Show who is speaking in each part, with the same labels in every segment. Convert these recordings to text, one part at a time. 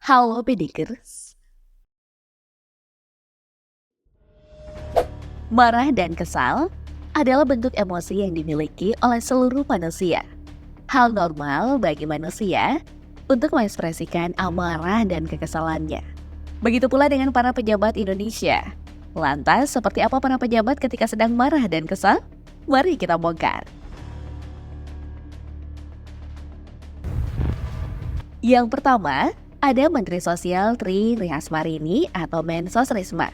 Speaker 1: Halo Bedikers. Marah dan kesal adalah bentuk emosi yang dimiliki oleh seluruh manusia. Hal normal bagi manusia untuk mengekspresikan amarah dan kekesalannya. Begitu pula dengan para pejabat Indonesia. Lantas, seperti apa para pejabat ketika sedang marah dan kesal? Mari kita bongkar. Yang pertama, ada Menteri Sosial Tri Rismarini atau Mensos Risma.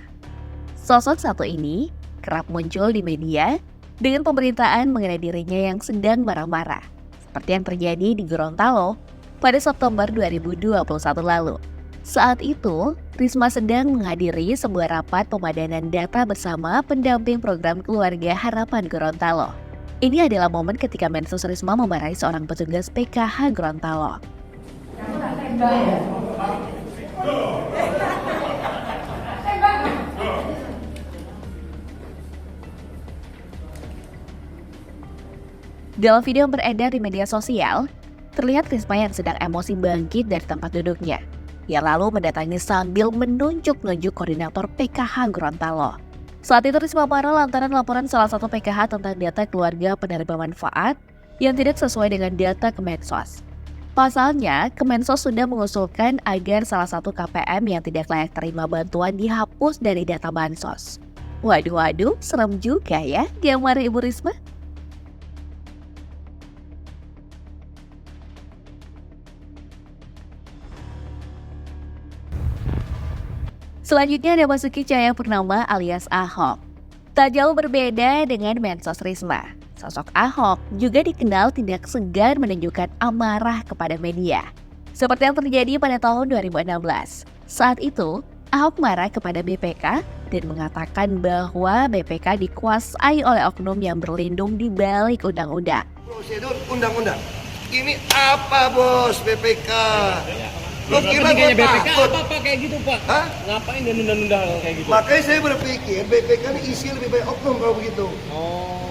Speaker 1: Sosok satu ini kerap muncul di media dengan pemberitaan mengenai dirinya yang sedang marah-marah, seperti yang terjadi di Gorontalo pada September 2021 lalu. Saat itu, Risma sedang menghadiri sebuah rapat pemadanan data bersama pendamping program Keluarga Harapan Gorontalo. Ini adalah momen ketika Mensos Risma memarahi seorang petugas PKH Gorontalo. Dalam video yang beredar di media sosial, terlihat Risma yang sedang emosi bangkit dari tempat duduknya. Ia lalu mendatangi sambil menunjuk-nunjuk koordinator PKH Gorontalo. Saat itu Risma marah lantaran laporan salah satu PKH tentang data keluarga penerima manfaat yang tidak sesuai dengan data Kemensos. Pasalnya, Kemensos sudah mengusulkan agar salah satu KPM yang tidak layak terima bantuan dihapus dari data bansos. Waduh, serem juga ya yang marah Ibu Risma. Selanjutnya ada Basuki Cahayapurnama alias Ahok. Tak jauh berbeda dengan Mensos Risma. Sosok Ahok juga dikenal tidak segan menunjukkan amarah kepada media. Seperti yang terjadi pada tahun 2016. Saat itu, Ahok marah kepada BPK dan mengatakan bahwa BPK dikuasai oleh oknum yang berlindung di balik undang-undang.
Speaker 2: Prosedur undang-undang. Ini apa bos BPK? Lo kira gue
Speaker 3: BPK
Speaker 2: takut?
Speaker 3: apa kayak gitu Pak?
Speaker 2: Hah?
Speaker 3: Ngapain dia nunda-nunda hal kayak gitu?
Speaker 2: Makanya saya berpikir BPK ini isi lebih banyak oknum kalau begitu.
Speaker 3: Oh.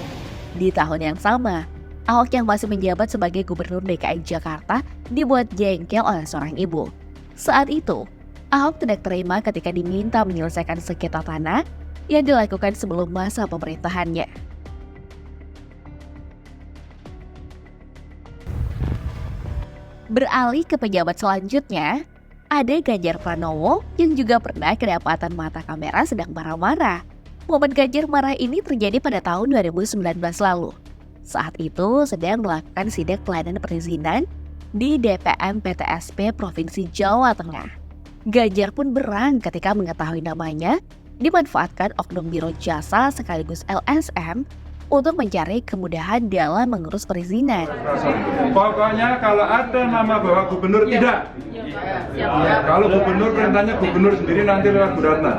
Speaker 1: Di tahun yang sama, Ahok yang masih menjabat sebagai Gubernur DKI Jakarta dibuat jengkel oleh seorang ibu. Saat itu, Ahok tidak terima ketika diminta menyelesaikan sengketa tanah yang dilakukan sebelum masa pemerintahannya. Beralih ke pejabat selanjutnya, ada Ganjar Pranowo yang juga pernah kedapatan mata kamera sedang marah-marah. Momen Ganjar marah ini terjadi pada tahun 2019 lalu. Saat itu sedang melakukan sidak pelayanan perizinan di DPM PTSP Provinsi Jawa Tengah. Ganjar pun berang ketika mengetahui namanya dimanfaatkan oknum biro jasa sekaligus LSM untuk mencari kemudahan dalam mengurus perizinan.
Speaker 4: Pokoknya kalau ada nama bahwa gubernur tidak. Kalau gubernur perintahnya gubernur sendiri nanti lewat Bu Ratna.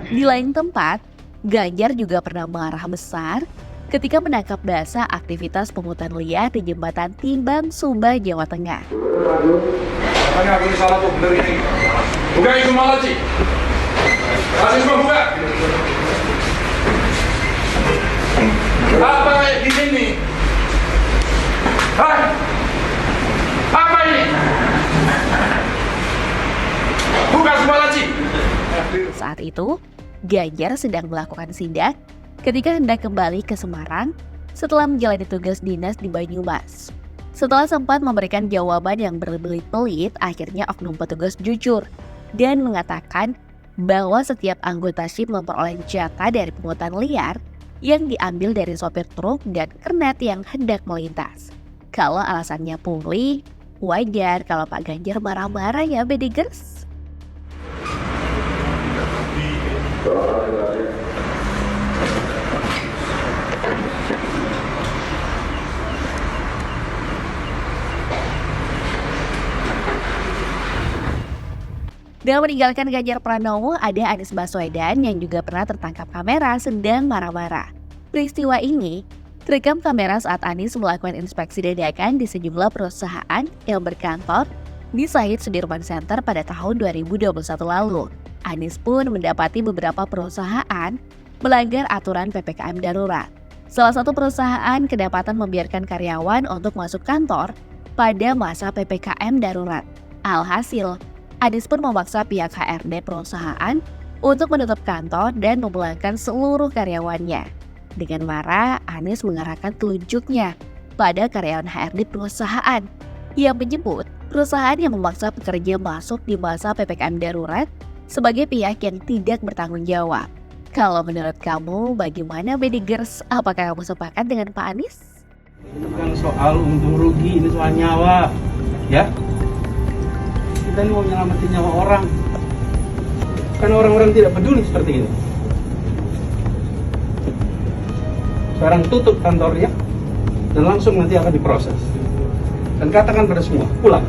Speaker 1: Di lain tempat, Ganjar juga pernah marah besar ketika menangkap basah aktivitas pungutan liar di jembatan Timbang, Sumba, Jawa Tengah.
Speaker 4: Makanya aku ini salah gubernur ini. Buka itu malah sih. Kasih semua buka. Apa kayak di sini? Hah? Apa ini? Buka semua laci.
Speaker 1: Saat itu, Ganjar sedang melakukan sidak ketika hendak kembali ke Semarang setelah menjalani tugas dinas di Banyumas. Setelah sempat memberikan jawaban yang berbelit-belit, akhirnya oknum petugas jujur dan mengatakan bahwa setiap anggota SHIP memperoleh jatah dari pungutan liar yang diambil dari sopir truk dan kernet yang hendak melintas. Kalau alasannya pungli, wajar kalau Pak Ganjar marah-marah ya Bedigers. Dan meninggalkan Ganjar Pranowo, ada Anies Baswedan yang juga pernah tertangkap kamera sedang marah-marah. Peristiwa ini terekam kamera saat Anies melakukan inspeksi dadakan di sejumlah perusahaan yang berkantor di Said Sudirman Center pada tahun 2021 lalu. Anies pun mendapati beberapa perusahaan melanggar aturan PPKM darurat. Salah satu perusahaan kedapatan membiarkan karyawan untuk masuk kantor pada masa PPKM darurat. Alhasil, Anies pun memaksa pihak HRD perusahaan untuk menutup kantor dan memulangkan seluruh karyawannya. Dengan marah, Anies mengarahkan telunjuknya pada karyawan HRD perusahaan yang menyebut perusahaan yang memaksa pekerja masuk di masa PPKM darurat sebagai pihak yang tidak bertanggung jawab. Kalau menurut kamu, bagaimana Bedigers? Apakah kamu sepakat dengan Pak Anies?
Speaker 3: Ini bukan soal untung rugi, ini soal nyawa. Ya, kita ini mau nyelamatin nyawa orang. Karena orang-orang tidak peduli seperti ini. Sekarang tutup kantornya dan langsung nanti akan diproses. Dan katakan pada semua, pulang.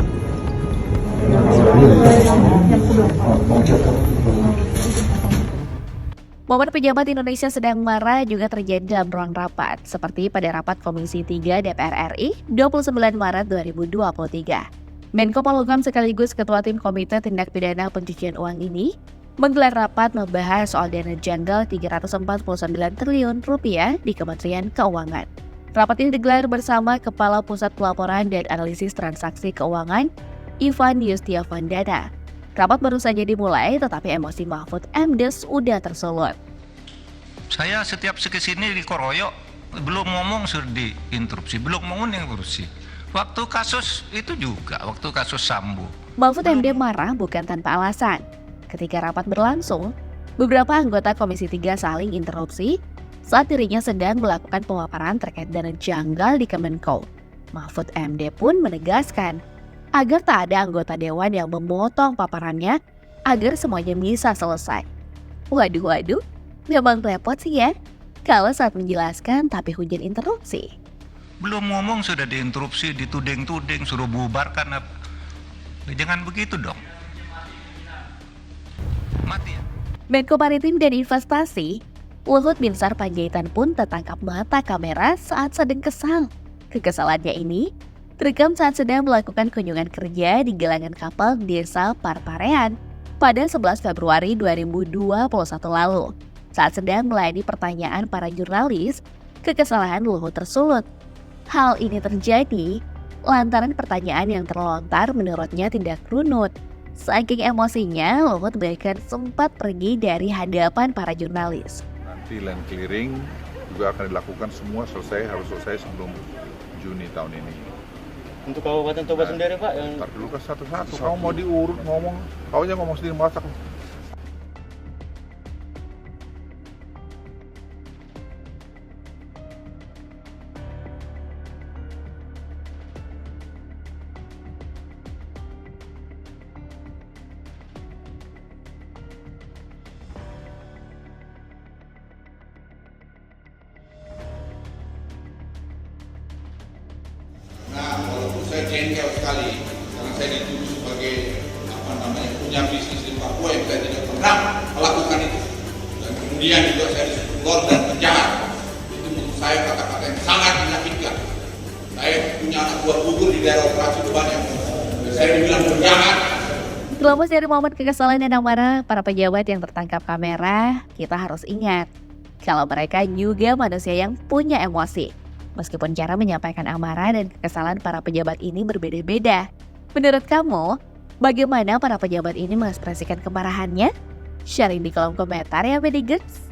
Speaker 1: Momen pejabat Indonesia sedang marah juga terjadi dalam ruang rapat, seperti pada rapat Komisi 3 DPR RI 29 Maret 2023. Menko Polhukam sekaligus Ketua Tim Komite Tindak Pidana Pencucian Uang ini menggelar rapat membahas soal dana janggal 349 triliun rupiah di Kementerian Keuangan. Rapat ini digelar bersama Kepala Pusat Pelaporan dan Analisis Transaksi Keuangan, Ivan Yustiavandana. Rapat baru saja dimulai, tetapi emosi Mahfud MD udah tersulut.
Speaker 5: Saya setiap kesini dikoroyok, belum ngomong sudah diinterupsi, belum ngomong diinterupsi. Waktu kasus itu juga, waktu kasus Sambo.
Speaker 1: Mahfud MD marah bukan tanpa alasan. Ketika rapat berlangsung, beberapa anggota Komisi 3 saling interupsi saat dirinya sedang melakukan pemaparan terkait dana janggal di Kemenko. Mahfud MD pun menegaskan agar tak ada anggota dewan yang memotong paparannya agar semuanya bisa selesai. Waduh, memang repot sih ya kalau saat menjelaskan tapi hujan interupsi.
Speaker 5: Belum ngomong sudah diinterupsi, dituding-tuding, suruh bubarkan. Jangan begitu dong. Mati ya.
Speaker 1: Menko Maritim dan Investasi, Luhut Binsar Panjaitan pun tertangkap mata kamera saat sedang kesal. Kekesalannya ini terekam saat sedang melakukan kunjungan kerja di galangan kapal Desa Parparean pada 11 Februari 2021 lalu. Saat sedang melayani pertanyaan para jurnalis, kekesalan Luhut tersulut. Hal ini terjadi lantaran pertanyaan yang terlontar menurutnya tidak runut. Saking emosinya, Luhut bahkan sempat pergi dari hadapan para jurnalis.
Speaker 6: Nanti land clearing juga akan dilakukan semua harus selesai sebelum Juni tahun ini.
Speaker 3: Untuk Kabupaten Toba sendiri Pak, yang
Speaker 6: Ntar dulu kan satu-satu, kamu mau diurut ngomong, kau aja ngomong sendiri masak.
Speaker 7: Saya jengkel sekali karena saya dituduh sebagai punya bisnis di Papua yang saya tidak pernah melakukan itu, dan kemudian juga saya disebut dan penjahat. Itu menurut saya kata-kata yang sangat menyakitkan. Saya punya anak buah gugur di daerah operasi banyak, dan saya dibilang penjahat.
Speaker 1: Terlepas dari momen kekesalan dan amarah para pejabat yang tertangkap kamera, kita harus ingat kalau mereka juga manusia yang punya emosi. Meskipun cara menyampaikan amarah dan kekesalan para pejabat ini berbeda-beda. Menurut kamu, bagaimana para pejabat ini mengekspresikan kemarahannya? Sharing di kolom komentar ya, Bedigers.